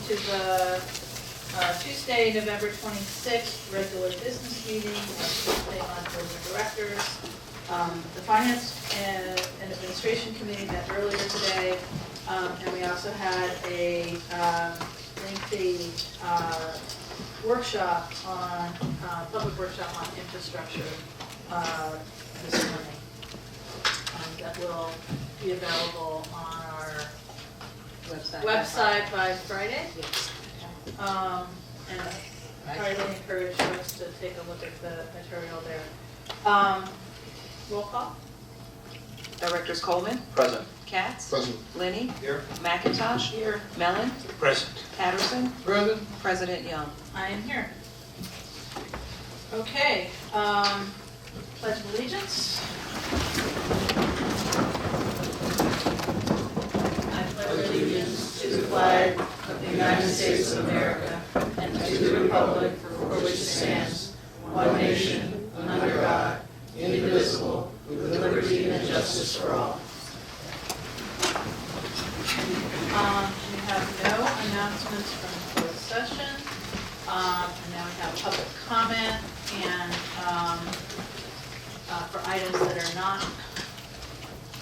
to the Tuesday, November 26th, regular business meeting of the EBMUD Board of Directors. The Finance and Administration Committee met earlier today, and we also had a lengthy workshop on, public workshop on infrastructure this morning that will be available on our website by Friday. Yes. And I highly encourage folks to take a look at the material there. Roll call. Directors Coleman, Present. Katz, Present. Lenny, Here. McIntosh, Here. Mellon, Present. Patterson, Present. President Young. I am here. Okay, Pledge of Allegiance. I pledge allegiance to the flag of the United States of America and to the republic for which it stands, one nation, under God, indivisible, with liberty and justice for all. We have no announcements from closed session. And now we have public comment and for items that are not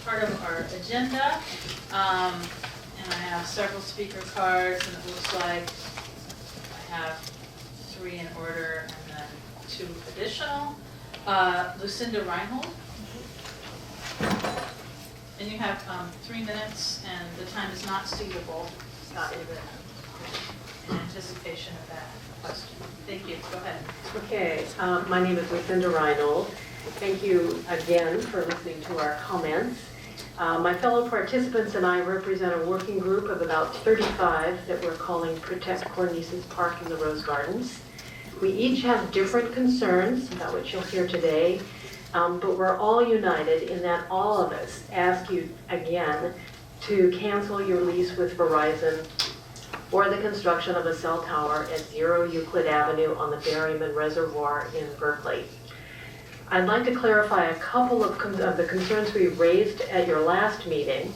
part of our agenda. And I have several speaker cards, and it looks like I have 3 in order and then 2 additional. Lucinda Reinhold. And you have 3 minutes, and the time is not suitable. It's not even in anticipation of that question. Thank you. Go ahead. Okay, my name is Lucinda Reinhold. Thank you again for listening to our comments. My fellow participants and I represent a working group of about 35 that we're calling Protect Cornices Park in the Rose Gardens. We each have different concerns about which you'll hear today, but we're all united in that all of us ask you again to cancel your lease with Verizon or the construction of a cell tower at 0 Euclid Avenue on the Berryman Reservoir in Berkeley. I'd like to clarify a couple of the concerns we raised at your last meeting,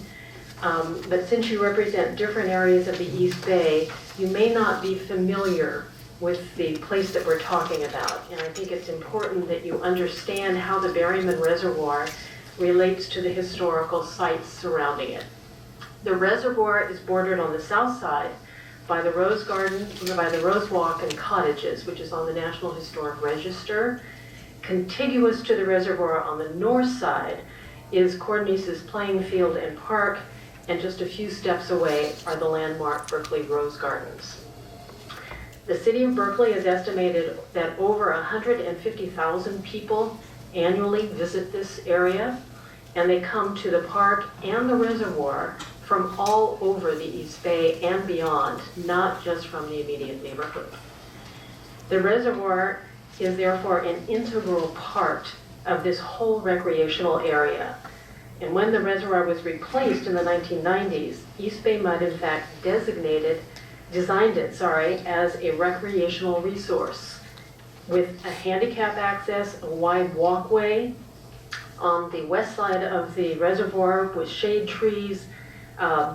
but since you represent different areas of the East Bay, you may not be familiar with the place that we're talking about. And I think it's important that you understand how the Berryman Reservoir relates to the historical sites surrounding it. The reservoir is bordered on the south side by the Rose Garden, by the Rose Walk and Cottages, which is on the National Historic Register. Contiguous to the reservoir on the north side is Cornices Playing Field and Park, and just a few steps away are the landmark Berkeley Rose Gardens. The city of Berkeley has estimated that over 150,000 people annually visit this area, and they come to the park and the reservoir from all over the East Bay and beyond, not just from the immediate neighborhood. The reservoir is therefore an integral part of this whole recreational area. And when the reservoir was replaced in the 1990s, EBMUD in fact designed it as a recreational resource with a handicap access, a wide walkway on the west side of the reservoir with shade trees,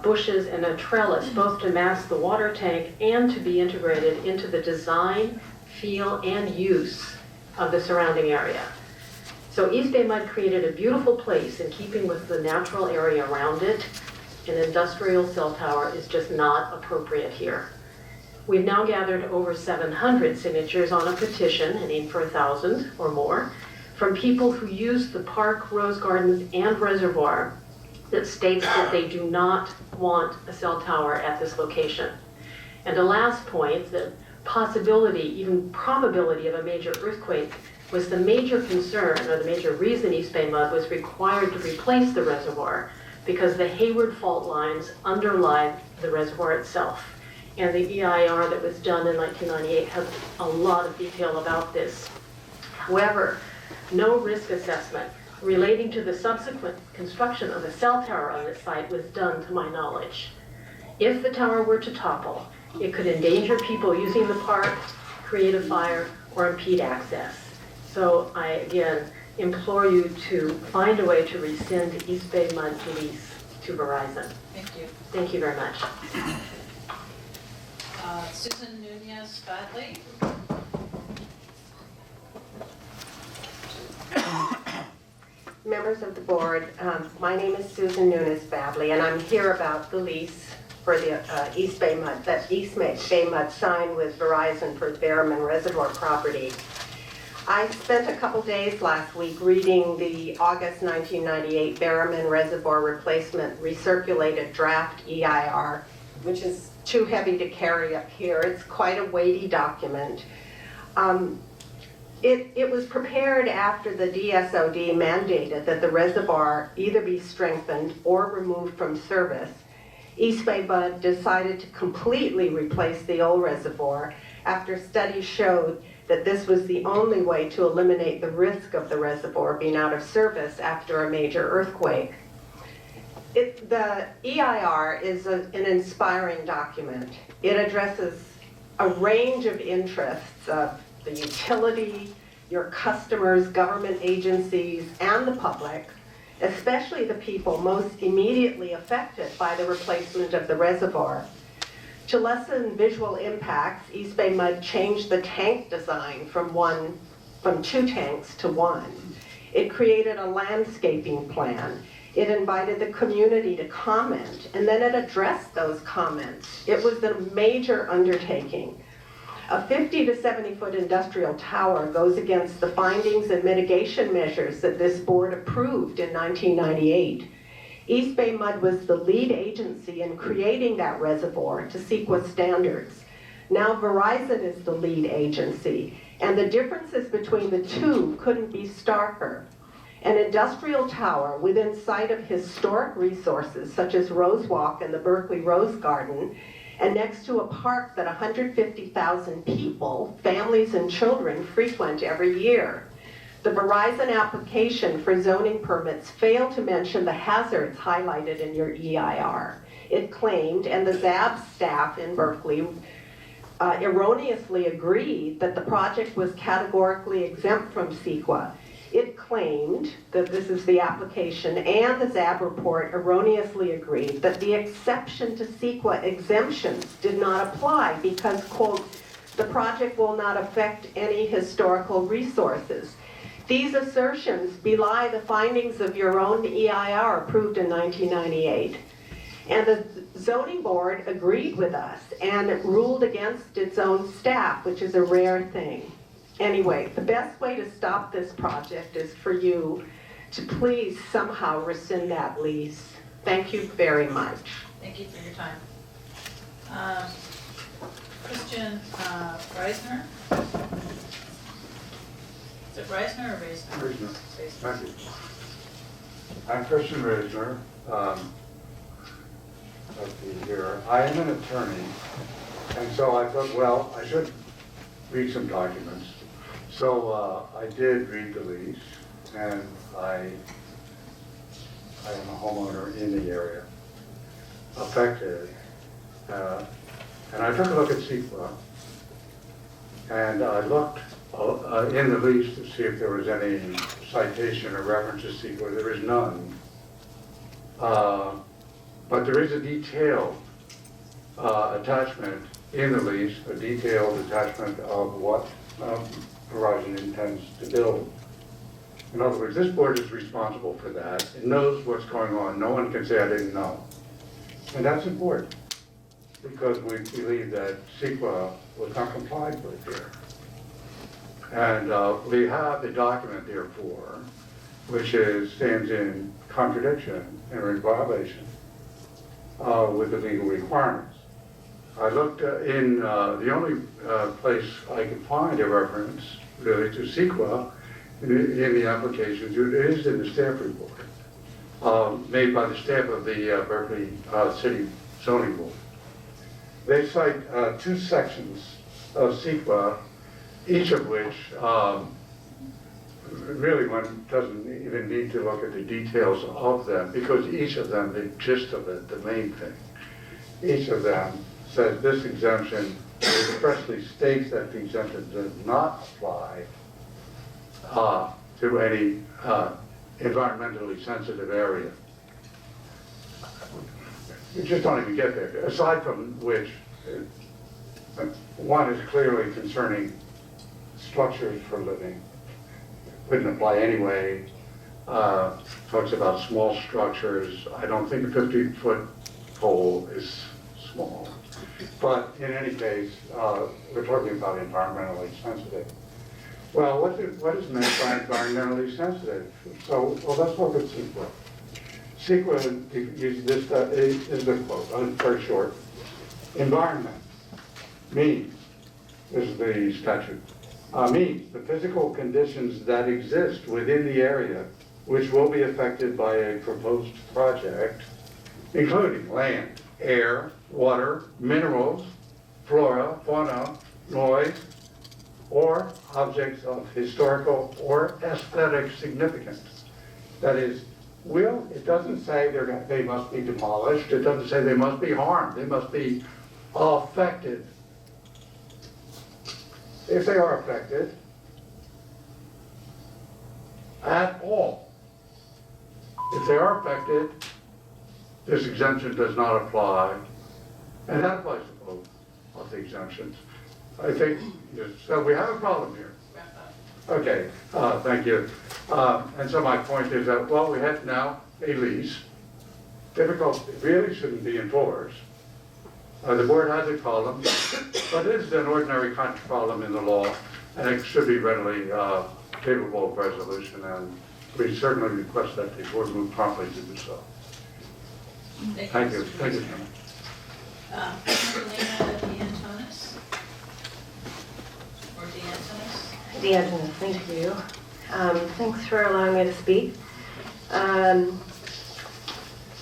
bushes, and a trellis, both to mask the water tank and to be integrated into the design, feel, and use of the surrounding area. So EBMUD created a beautiful place in keeping with the natural area around it. An industrial cell tower is just not appropriate here. We've now gathered over 700 signatures on a petition, and aim for 1,000 or more, from people who use the park, Rose Gardens, and reservoir that states that they do not want a cell tower at this location. And a last point, the possibility, even probability of a major earthquake was the major concern, or the major reason EBMUD was required to replace the reservoir, because the Hayward fault lines underlie the reservoir itself. And the EIR that was done in 1998 has a lot of detail about this. However, no risk assessment relating to the subsequent construction of a cell tower on this site was done to my knowledge. If the tower were to topple, it could endanger people using the park, create a fire, or impede access. So I, again, implore you to find a way to rescind EBMUD's lease to Verizon. Thank you. Thank you very much. Susan Nunez Badley. Members of the board, my name is Susan Nunez Badley, and I'm here about the lease for the East Bay Mud, that East Bay Mud signed with Verizon for Behrman Reservoir property. I spent a couple days last week reading the August 1998 Behrman Reservoir Replacement Recirculated Draft EIR, which is too heavy to carry up here. It's quite a weighty document. It was prepared after the DSOD mandated that the reservoir either be strengthened or removed from service. East Bay Mud decided to completely replace the old reservoir after studies showed that this was the only way to eliminate the risk of the reservoir being out of service after a major earthquake. The EIR is an inspiring document. It addresses a range of interests of the utility, your customers, government agencies, and the public, especially the people most immediately affected by the replacement of the reservoir. To lessen visual impacts, East Bay Mud changed the tank design from 2 tanks to 1. It created a landscaping plan. It invited the community to comment, and then it addressed those comments. It was a major undertaking. A 50 to 70 foot industrial tower goes against the findings and mitigation measures that this board approved in 1998. East Bay Mud was the lead agency in creating that reservoir to CEQA standards. Now Verizon is the lead agency, and the differences between the two couldn't be starker. An industrial tower within sight of historic resources such as Rose Walk and the Berkeley Rose Garden, and next to a park that 150,000 people, families and children, frequent every year. The Verizon application for zoning permits failed to mention the hazards highlighted in your EIR. It claimed, and the ZAB staff in Berkeley erroneously agreed, that the project was categorically exempt from CEQA. It claimed that this is the application, and the ZAB report erroneously agreed that the exception to CEQA exemptions did not apply because, quote, the project will not affect any historical resources. These assertions belie the findings of your own EIR approved in 1998. And the zoning board agreed with us and ruled against its own staff, which is a rare thing. Anyway, the best way to stop this project is for you to please somehow rescind that lease. Thank you very much. Thank you for your time. Christian Reisner? Is it Reisner or Reisner? Reisner. Reisner. Thank you. I'm Christian Reisner. Let's see here. I am an attorney, and so I thought, well, I should read some documents. So I did read the lease, and I am a homeowner in the area affected. And I took a look at CEQA, and I looked in the lease to see if there was any citation or reference to CEQA. There is none. But there is a detailed attachment in the lease, a detailed attachment of what Verizon intends to build. In other words, this board is responsible for that. It knows what's going on. No one can say I didn't know. And that's important because we believe that CEQA was not complied with here. And we have the document, therefore, which stands in contradiction and in violation with the legal requirements. I looked in the only place I could find a reference really to CEQA in the applications is in the staff report made by the staff of the Berkeley City Zoning Board. They cite 2 sections of CEQA, each of which really one doesn't even need to look at the details of them because each of them, the gist of it, the main thing, each of them says this exemption expressly states that the exemption does not apply to any environmentally sensitive area. You just don't even get there. Aside from which, One is clearly concerning structures for living. Wouldn't apply anyway. Talks about small structures. I don't think a 50-foot pole is small. But in any case, we're talking about environmentally sensitive. Well, what is meant by environmentally sensitive? So, well, let's look at CEQA. CEQA, this is the quote, very short. Environment means, this is the statute, means the physical conditions that exist within the area which will be affected by a proposed project, including land, air, water, minerals, flora, fauna, noise, or objects of historical or aesthetic significance. That is, it doesn't say they must be demolished, it doesn't say they must be harmed, they must be affected. If they are affected at all, if they are affected, this exemption does not apply, and that applies to both of the exemptions. I think, so we have a problem here. Okay, thank you. And so my point is that, well, we have now a lease. Difficult, it really shouldn't be enforced. The board has a column, but it is an ordinary column in the law, and it should be readily capable of resolution, and we certainly request that the board move promptly to do so. Thank you. Thank you, Chairman. Elena DeAntonis? Or DeAntonis? DeAntonis, thank you. Thanks for allowing me to speak.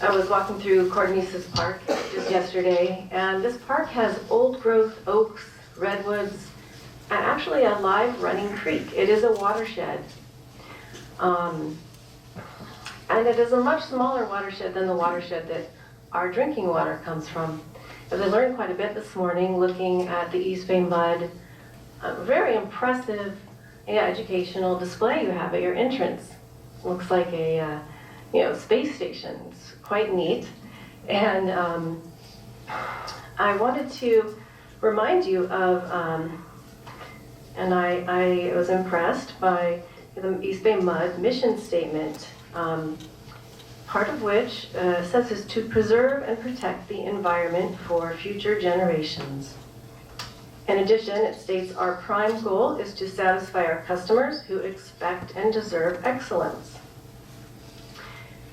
I was walking through Cornices Park just yesterday, and this park has old-growth oaks, redwoods, and actually a live running creek. It is a watershed. And it is a much smaller watershed than the watershed that our drinking water comes from. As I learned quite a bit this morning looking at the EBMUD, a very impressive educational display you have at your entrance. Looks like a space station. It's quite neat. And I wanted to remind you of, and I was impressed by the EBMUD mission statement, part of which says is to preserve and protect the environment for future generations. In addition, it states our prime goal is to satisfy our customers who expect and deserve excellence.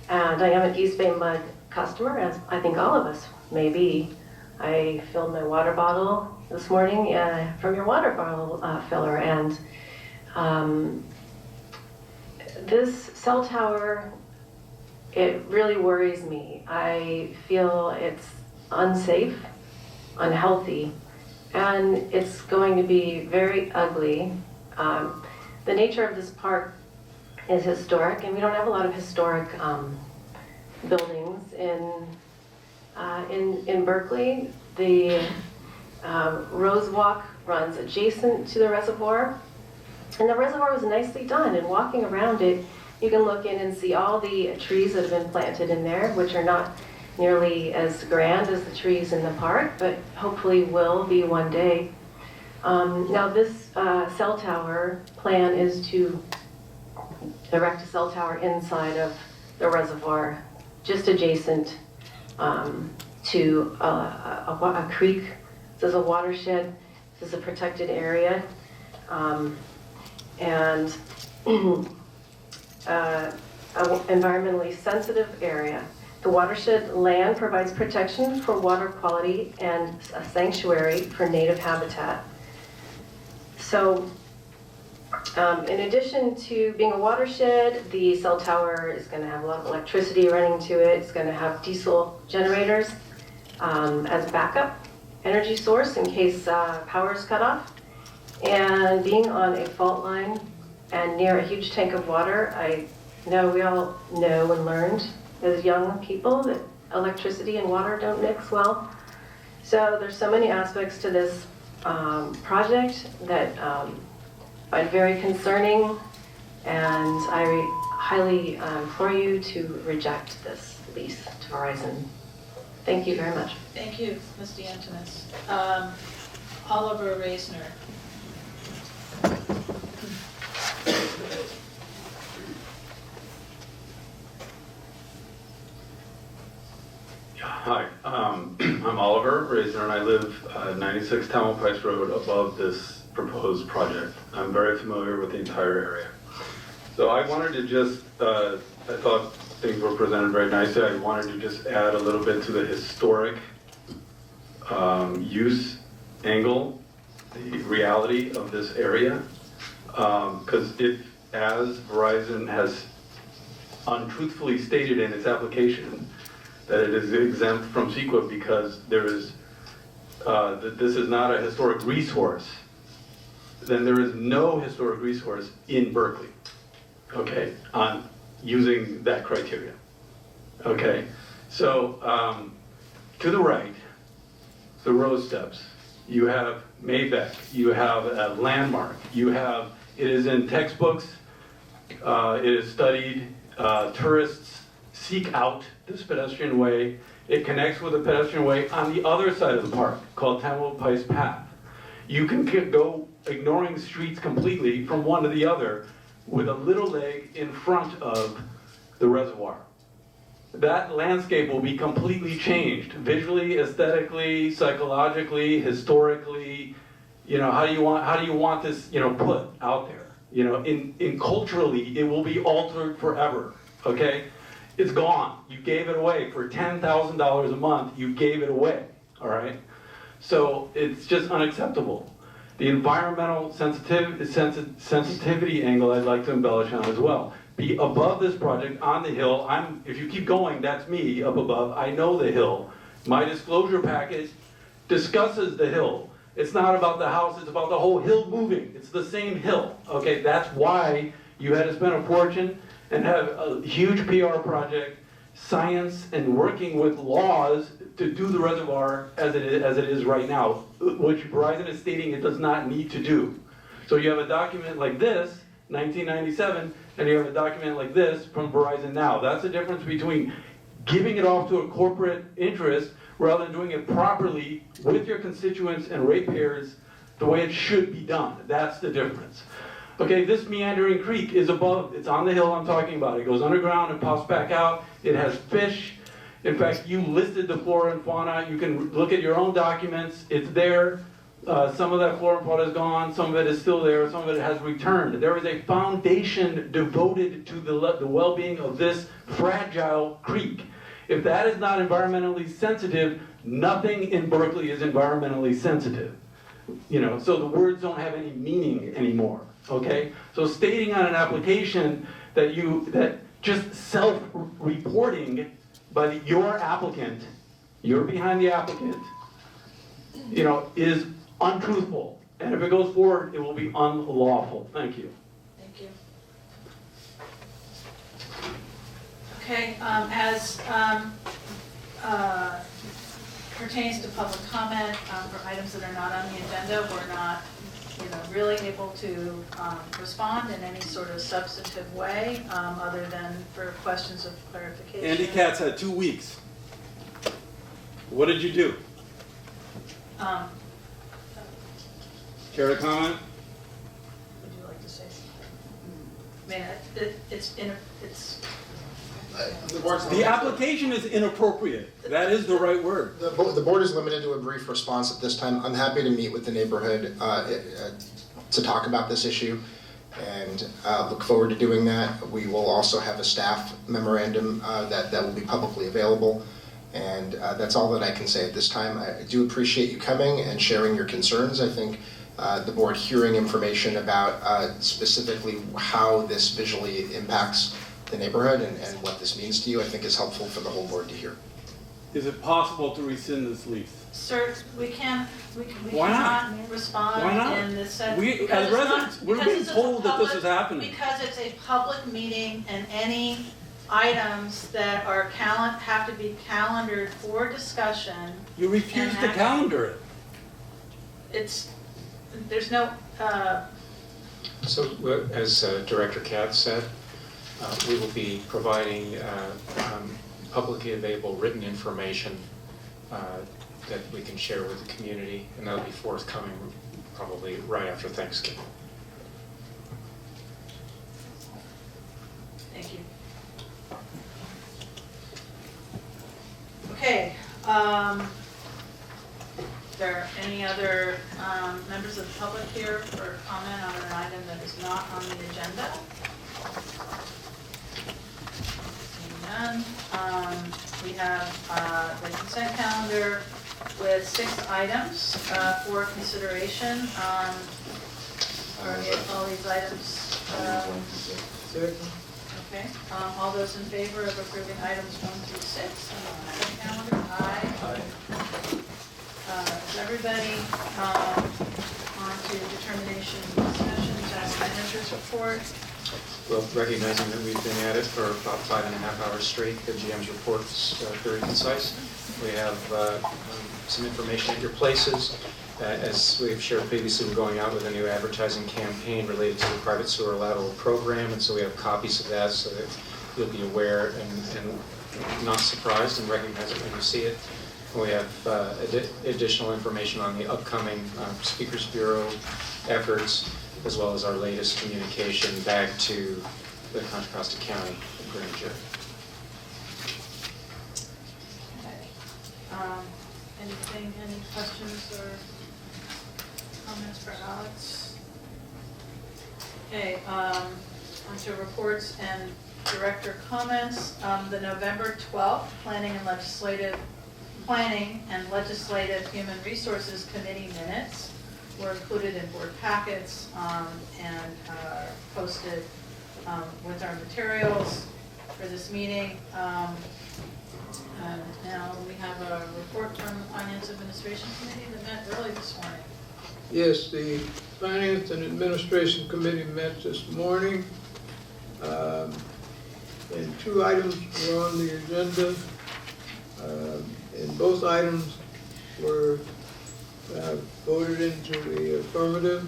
And I am an EBMUD customer, as I think all of us may be. I filled my water bottle this morning from your water bottle filler, and this cell tower, it really worries me. I feel it's unsafe, unhealthy, and it's going to be very ugly. The nature of this park is historic, and we don't have a lot of historic buildings in Berkeley. The Rose Walk runs adjacent to the reservoir, and the reservoir was nicely done, and walking around it, you can look in and see all the trees that have been planted in there, which are not nearly as grand as the trees in the park, but hopefully will be one day. Now this cell tower plan is to erect a cell tower inside of the reservoir, just adjacent to a creek. This is a watershed, this is a protected area, and environmentally sensitive area. The watershed land provides protection for water quality and a sanctuary for native habitat. So, in addition to being a watershed, the cell tower is going to have a lot of electricity running to it. It's going to have diesel generators as backup energy source in case power is cut off. And being on a fault line and near a huge tank of water, I know we all know and learned as young people that electricity and water don't mix well. So there's so many aspects to this project that I find very concerning, and I highly implore you to reject this lease to Verizon. Thank you very much. Thank you, Ms. DeAntonis. Oliver Reisner. Hi, I'm Oliver Reisner, and I live 96 Tamil Price Road above this proposed project. I'm very familiar with the entire area. So I wanted to just, I thought things were presented very nicely. I wanted to just add a little bit to the historic use angle, the reality of this area. Because if, as Verizon has untruthfully stated in its application, that it is exempt from CEQA because there is, that this is not a historic resource, then there is no historic resource in Berkeley, okay, on using that criteria, okay? So, to the right, the Rose Steps, you have Maybeck, you have a landmark, you have, it is in textbooks, it is studied, tourists seek out this pedestrian way. It connects with a pedestrian way on the other side of the park called Tamil Pice Path. You can go ignoring streets completely from one to the other with a little leg in front of the reservoir. That landscape will be completely changed, visually, aesthetically, psychologically, historically. You know, how do you want this, you know, put out there? You know, in culturally, it will be altered forever, okay? It's gone. You gave it away for $10,000 a month. You gave it away, all right? So it's just unacceptable. The environmental sensitivity angle I'd like to embellish on as well. Be above this project on the hill. If you keep going, that's me up above. I know the hill. My disclosure package discusses the hill. It's not about the house, it's about the whole hill moving. It's the same hill, okay? That's why you had to spend a fortune and have a huge PR project, science, and working with laws to do the reservoir as it is right now, which Verizon is stating it does not need to do. So you have a document like this, 1997, and you have a document like this from Verizon now. That's the difference between giving it off to a corporate interest rather than doing it properly with your constituents and ratepayers the way it should be done. That's the difference. Okay, this meandering creek is above, it's on the hill I'm talking about. It goes underground and pops back out. It has fish. In fact, you listed the flora and fauna. You can look at your own documents. It's there. Some of that flora and fauna is gone. Some of it is still there. Some of it has returned. There is a foundation devoted to the well-being of this fragile creek. If that is not environmentally sensitive, nothing in Berkeley is environmentally sensitive. You know, so the words don't have any meaning anymore. Okay, so stating on an application that just self-reporting by your applicant, you're behind the applicant, you know, is untruthful. And if it goes forward, it will be unlawful. Thank you. Thank you. Okay, as pertains to public comment for items that are not on the agenda, we're not, you know, really able to respond in any sort of substantive way, other than for questions of clarification. Andy Katz had 2 weeks. What did you do? Care to comment? Would you like to say something? I mean, it's The application is inappropriate. That is the right word. The board is limited to a brief response at this time. I'm happy to meet with the neighborhood to talk about this issue, and look forward to doing that. We will also have a staff memorandum that will be publicly available, and that's all that I can say at this time. I do appreciate you coming and sharing your concerns. I think the board hearing information about specifically how this visually impacts the neighborhood and what this means to you, I think is helpful for the whole board to hear. Is it possible to rescind this lease? Sir, we Why not? cannot respond Why not? in this sense. We, because as it's not- residents, we're because being this is a told that this public- is happening. Because it's a public meeting and any items that are have to be calendared for discussion, You refuse to And calendar it. there's no, So, as Director Katz said, we will be providing publicly available written information that we can share with the community, and that'll be forthcoming probably right after Thanksgiving. Thank you. Okay, is there any other members of the public here for comment on an item that is not on the agenda? Seeing none. We have the consent calendar with 6 items for consideration. Are all these items? Okay, all those in favor of approving items 1 through 6 on the consent calendar? Aye. Is everybody on to determination discussion, town manager's report? Well, recognizing that we've been at it for about 5.5 hours straight, the GM's report is very concise. We have some information at your places. As we've shared previously, we're going out with a new advertising campaign related to the private sewer lateral program, and so we have copies of that so that you'll be aware and not surprised and recognize it when you see it. We have additional information on the upcoming Speakers Bureau efforts, as well as our latest communication back to the Contra Costa County Grand Jury. Anything, any questions or comments for Alex? Okay, onto reports and director comments. The November 12th Planning and Legislative Human Resources Committee minutes were included in board packets and posted with our materials for this meeting. And now we have a report from the Finance Administration Committee that met early this morning. Yes, the Finance and Administration Committee met this morning, and 2 items were on the agenda, and both items were voted into the affirmative.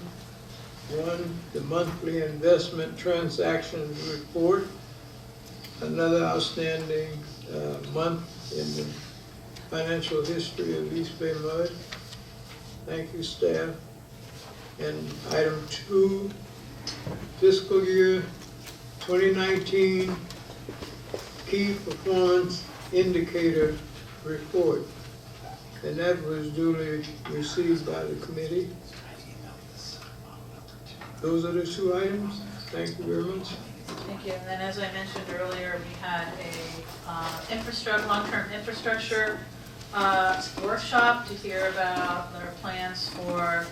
One, the monthly investment transactions report, another outstanding month in the financial history of EBMUD. Thank you, staff. And item 2, fiscal year 2019 key performance indicator report. And that was duly received by the committee. Those are the 2 items. Thank you very much. Thank you. And then, as I mentioned earlier, we had a long-term infrastructure workshop to hear about their plans for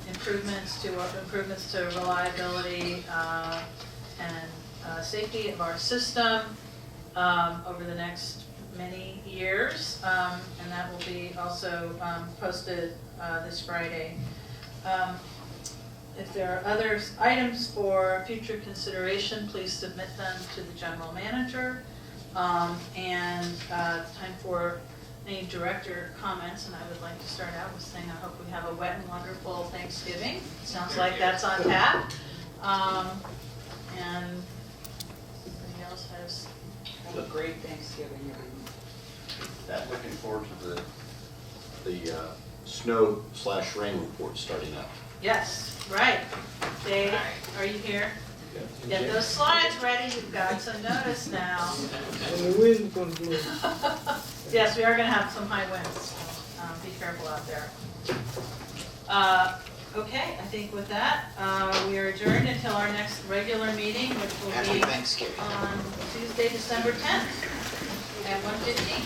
improvements to reliability and safety of our system over the next many years, and that will be also posted this Friday. If there are other items for future consideration, please submit them to the general manager. And time for any director comments, and I would like to start out with saying I hope we have a wet and wonderful Thanksgiving. Sounds like that's on tap. And anybody else has? Have a great Thanksgiving, everyone. I'm looking forward to the snow/rain report starting up. Yes, right. Dave, are you here? Get those slides ready, you've got some notice now. And the wind's going to blow. Yes, we are going to have some high winds, so be careful out there. Okay, I think with that, we are adjourned until our next regular meeting, which will be on Tuesday, December 10th at 1:15.